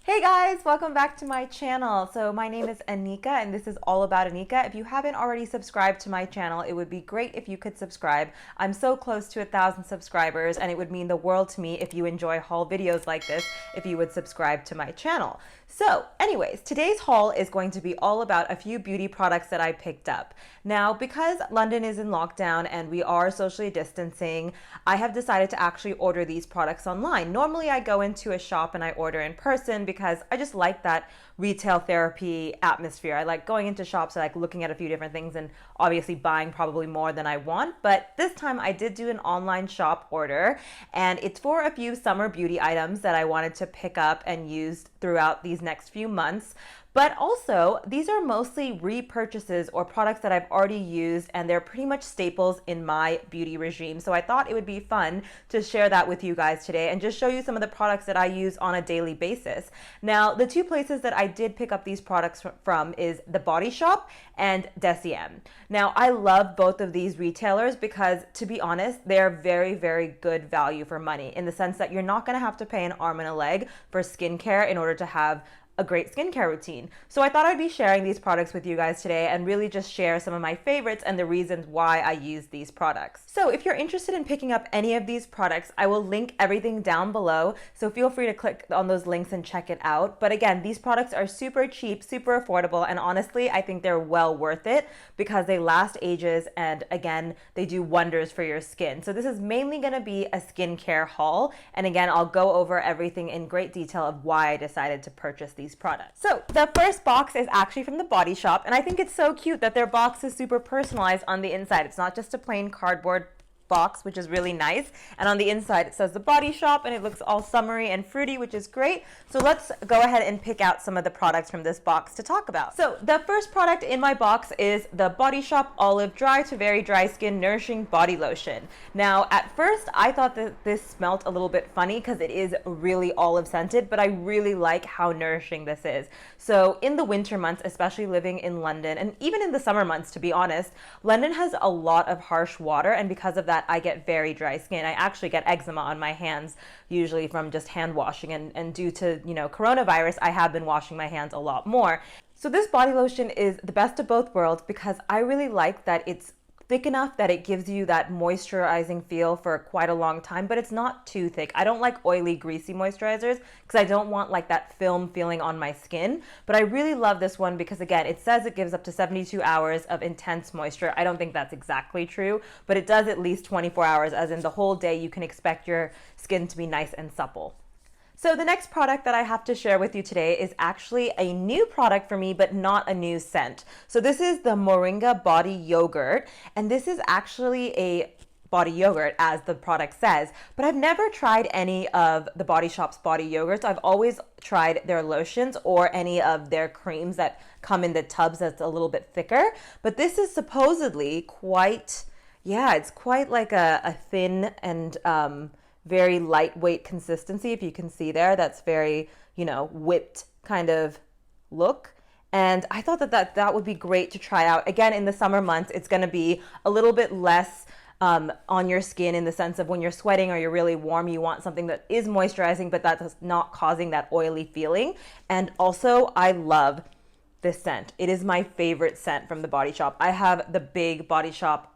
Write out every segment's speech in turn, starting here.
Hey guys, welcome back to my channel. So my name is Anika and this is All About Anika. If you haven't already subscribed to my channel, it would be great if you could subscribe. I'm so close to 1,000 subscribers and it would mean the world to me if you enjoy haul videos like this, if you would subscribe to my channel. So anyways, today's haul is going to be all about a few beauty products that I picked up. Now, because London is in lockdown and we are socially distancing, I have decided to actually order these products online. Normally I go into a shop and I order in person because I just like that retail therapy atmosphere. I like going into shops, I like looking at a few different things and obviously buying probably more than I want. But this time I did do an online shop order and it's for a few summer beauty items that I wanted to pick up and use throughout these next few months. But also, these are mostly repurchases or products that I've already used and they're pretty much staples in my beauty regime. So I thought it would be fun to share that with you guys today and just show you some of the products that I use on a daily basis. Now, the two places that I did pick up these products from is The Body Shop and DECIEM. Now, I love both of these retailers because, to be honest, they're very, very good value for money in the sense that you're not going to have to pay an arm and a leg for skincare in order to have a great skincare routine. So I thought I'd be sharing these products with you guys today and really just share some of my favorites and the reasons why I use these products. So if you're interested in picking up any of these products, I will link everything down below. So feel free to click on those links and check it out. But again, these products are super cheap, super affordable, and honestly, I think they're well worth it because they last ages and again, they do wonders for your skin. So this is mainly gonna be a skincare haul. And again, I'll go over everything in great detail of why I decided to purchase these products. So the first box is actually from The Body Shop, and I think it's so cute that their box is super personalized on the inside. It's not just a plain cardboard box, which is really nice, and on the inside it says The Body Shop and it looks all summery and fruity, which is great. So let's go ahead and pick out some of the products from this box to talk about. So the first product in my box is The Body Shop Olive Dry to Very Dry Skin Nourishing Body Lotion. Now at first I thought that this smelled a little bit funny because it is really olive scented, but I really like how nourishing this is. So in the winter months, especially living in London, and even in the summer months, to be honest, London has a lot of harsh water, and because of that I get very dry skin. I actually get eczema on my hands, usually from just hand washing, and due to, coronavirus, I have been washing my hands a lot more. So this body lotion is the best of both worlds because I really like that it's thick enough that it gives you that moisturizing feel for quite a long time, but it's not too thick. I don't like oily, greasy moisturizers because I don't want like that film feeling on my skin, but I really love this one because again, it says it gives up to 72 hours of intense moisture. I don't think that's exactly true, but it does at least 24 hours, as in the whole day you can expect your skin to be nice and supple. So the next product that I have to share with you today is actually a new product for me, but not a new scent. So this is the MORINGA Body Yogurt, and this is actually a body yogurt, as the product says, but I've never tried any of the Body Shop's body yogurts. I've always tried their lotions or any of their creams that come in the tubs that's a little bit thicker, but this is supposedly quite, it's quite like a thin and very lightweight consistency, if you can see there. That's very, whipped kind of look. And I thought that would be great to try out. Again, in the summer months, it's gonna be a little bit less on your skin in the sense of when you're sweating or you're really warm, you want something that is moisturizing, but that's not causing that oily feeling. And also, I love this scent. It is my favorite scent from the Body Shop. I have the big Body Shop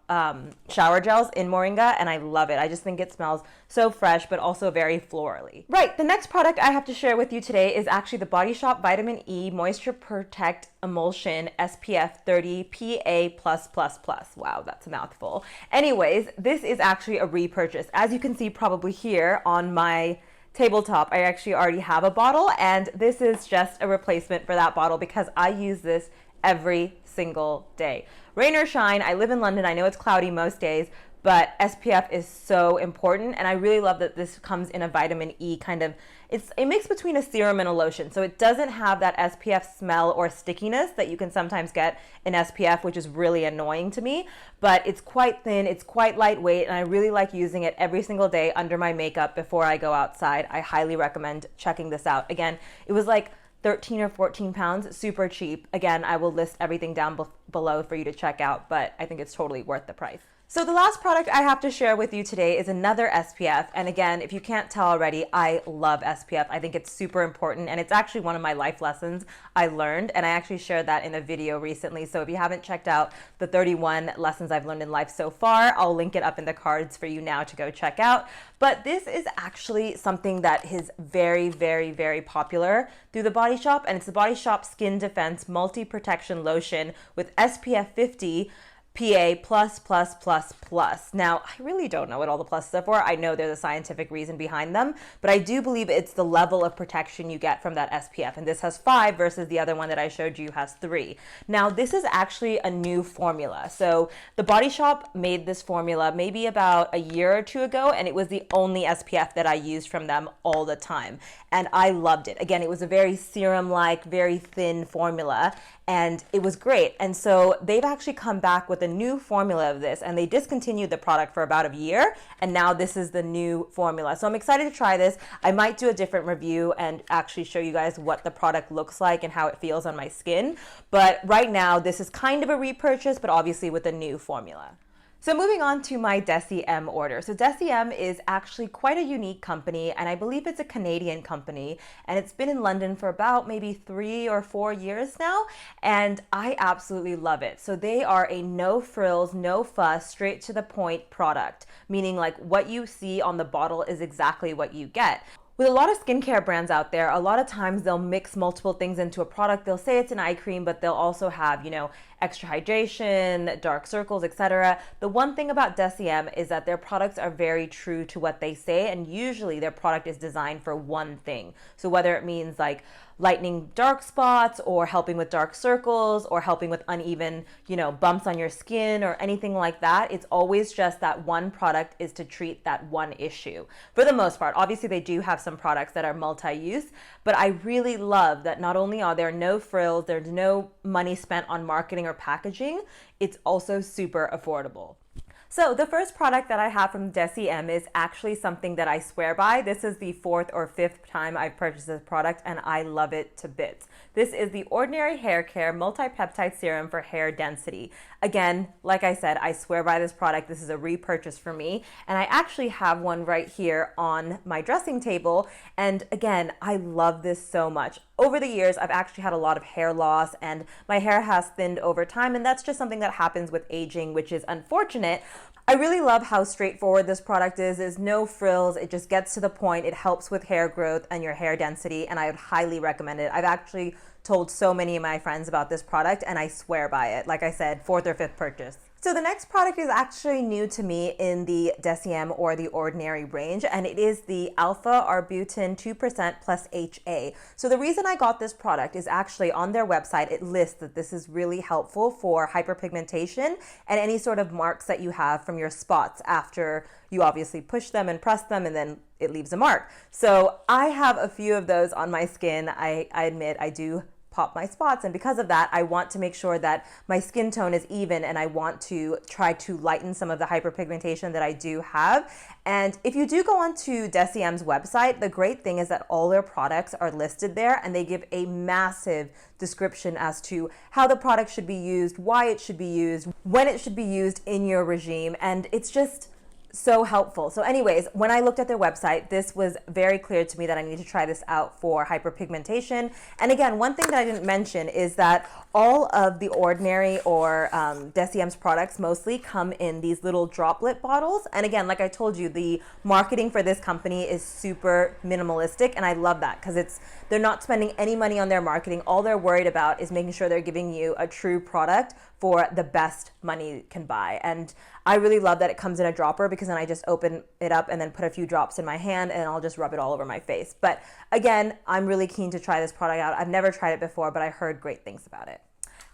shower gels in Moringa and I love it. I just think it smells so fresh, but also very florally. Right, the next product I have to share with you today is actually the Body Shop Vitamin E Moisture Protect Emulsion SPF 30 PA+++. Wow, that's a mouthful. Anyways, this is actually a repurchase. As you can see probably here on my tabletop, I actually already have a bottle, and this is just a replacement for that bottle because I use this every single day. Rain or shine, I live in London, I know it's cloudy most days, but SPF is so important, and I really love that this comes in a vitamin E kind of, it's a mix between a serum and a lotion, so it doesn't have that SPF smell or stickiness that you can sometimes get in SPF, which is really annoying to me, but it's quite thin, it's quite lightweight, and I really like using it every single day under my makeup before I go outside. I highly recommend checking this out. Again, it was like 13 or 14 pounds, super cheap. Again, I will list everything down below for you to check out, but I think it's totally worth the price. So the last product I have to share with you today is another SPF. And again, if you can't tell already, I love SPF. I think it's super important, and it's actually one of my life lessons I learned, and I actually shared that in a video recently. So if you haven't checked out the 31 lessons I've learned in life so far, I'll link it up in the cards for you now to go check out. But this is actually something that is very, very, very popular through the Body Shop, and it's the Body Shop Skin Defense Multi-Protection Lotion with SPF 50 PA++++. Now, I really don't know what all the pluses are for. I know there's a scientific reason behind them, but I do believe it's the level of protection you get from that SPF. And this has 5 versus the other one that I showed you has 3. Now, this is actually a new formula. So the Body Shop made this formula maybe about a year or 2 ago, and it was the only SPF that I used from them all the time. And I loved it. Again, it was a very serum-like, very thin formula, and it was great. And so they've actually come back with a new formula of this, and they discontinued the product for about a year, and now this is the new formula. So I'm excited to try this. I might do a different review and actually show you guys what the product looks like and how it feels on my skin. But right now, this is kind of a repurchase, but obviously with a new formula. So moving on to my DeciM order. So DeciM is actually quite a unique company, and I believe it's a Canadian company, and it's been in London for about maybe 3 or 4 years now, and I absolutely love it. So they are a no frills, no fuss, straight to the point product, meaning like what you see on the bottle is exactly what you get. With a lot of skincare brands out there, a lot of times they'll mix multiple things into a product. They'll say it's an eye cream, but they'll also have, extra hydration, dark circles, etc. The one thing about DeciM is that their products are very true to what they say, and usually their product is designed for one thing. So whether it means like lightening dark spots or helping with dark circles or helping with uneven, bumps on your skin or anything like that, it's always just that one product is to treat that one issue. For the most part, obviously they do have some products that are multi-use, but I really love that not only are there no frills, there's no money spent on marketing or packaging, it's also super affordable. So the first product that I have from DeciM is actually something that I swear by. This is the 4th or 5th time I've purchased this product, and I love it to bits. This is the Ordinary Hair Care Multi-Peptide Serum for Hair Density. Again, like I said, I swear by this product. This is a repurchase for me, and I actually have one right here on my dressing table, and again, I love this so much. Over the years, I've actually had a lot of hair loss, and my hair has thinned over time, and that's just something that happens with aging, which is unfortunate. I really love how straightforward this product is. There's no frills. It just gets to the point. It helps with hair growth and your hair density, and I would highly recommend it. I've actually told so many of my friends about this product, and I swear by it. Like I said, 4th or 5th purchase. So the next product is actually new to me in the DeciM or the Ordinary range, and it is the ARBUTIN 2% plus HA. So the reason I got this product is actually on their website, it lists that this is really helpful for hyperpigmentation and any sort of marks that you have from your spots after you obviously push them and press them, and then it leaves a mark. So I have a few of those on my skin. I admit I do pop my spots, and because of that, I want to make sure that my skin tone is even, and I want to try to lighten some of the hyperpigmentation that I do have. And if you do go onto DeciM's website, the great thing is that all their products are listed there, and they give a massive description as to how the product should be used, why it should be used, when it should be used in your regime, and it's just so helpful. So anyways, when I looked at their website, this was very clear to me that I need to try this out for hyperpigmentation. And again, one thing that I didn't mention is that all of the Ordinary or DeciM's products mostly come in these little droplet bottles. And again, like I told you, the marketing for this company is super minimalistic, and I love that because they're not spending any money on their marketing. All they're worried about is making sure they're giving you a true product for the best money can buy. And I really love that it comes in a dropper, because then I just open it up and then put a few drops in my hand, and I'll just rub it all over my face. But again, I'm really keen to try this product out. I've never tried it before, but I heard great things about it.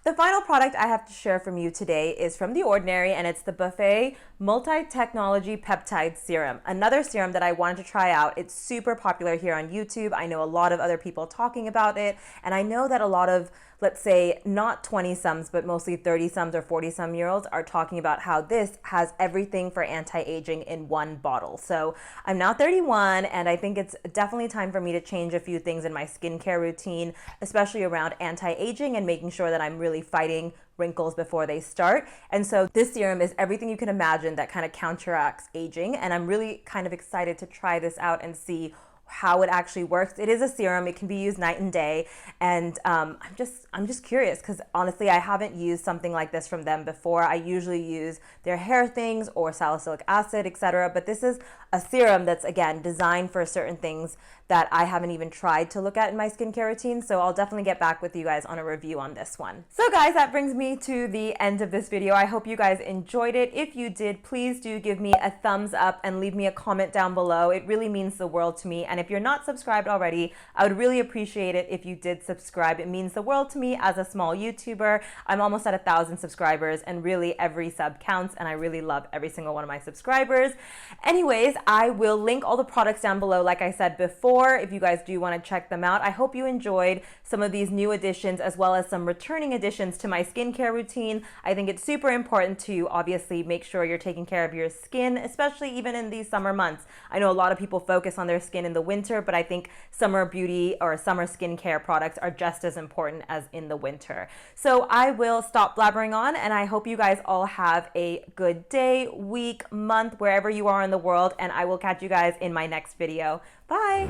The final product I have to share from you today is from The Ordinary, and it's the Buffet Multi-Technology Peptide Serum. Another serum that I wanted to try out. It's super popular here on YouTube. I know a lot of other people talking about it, and I know that a lot of, let's say, not 20-somes, but mostly 30-somes or 40-some-year-olds are talking about how this has everything for anti-aging in one bottle. So I'm now 31, and I think it's definitely time for me to change a few things in my skincare routine, especially around anti-aging and making sure that I'm really really fighting wrinkles before they start. And so this serum is everything you can imagine that kind of counteracts aging. And I'm really kind of excited to try this out and see how it actually works. It is a serum. It can be used night and day. And I'm just curious because honestly, I haven't used something like this from them before. I usually use their hair things or salicylic acid, etc. But this is a serum that's, again, designed for certain things that I haven't even tried to look at in my skincare routine. So I'll definitely get back with you guys on a review on this one. So guys, that brings me to the end of this video. I hope you guys enjoyed it. If you did, please do give me a thumbs up and leave me a comment down below. It really means the world to me. And if you're not subscribed already, I would really appreciate it if you did subscribe. It means the world to me as a small YouTuber. I'm almost at 1,000 subscribers, and really every sub counts, and I really love every single one of my subscribers. Anyways, I will link all the products down below, like I said before, if you guys do want to check them out. I hope you enjoyed some of these new additions as well as some returning additions to my skincare routine. I think it's super important to obviously make sure you're taking care of your skin, especially even in these summer months. I know a lot of people focus on their skin in the winter, but I think summer beauty or summer skincare products are just as important as in the winter. So I will stop blabbering on, and I hope you guys all have a good day, week, month, wherever you are in the world, and I will catch you guys in my next video. Bye!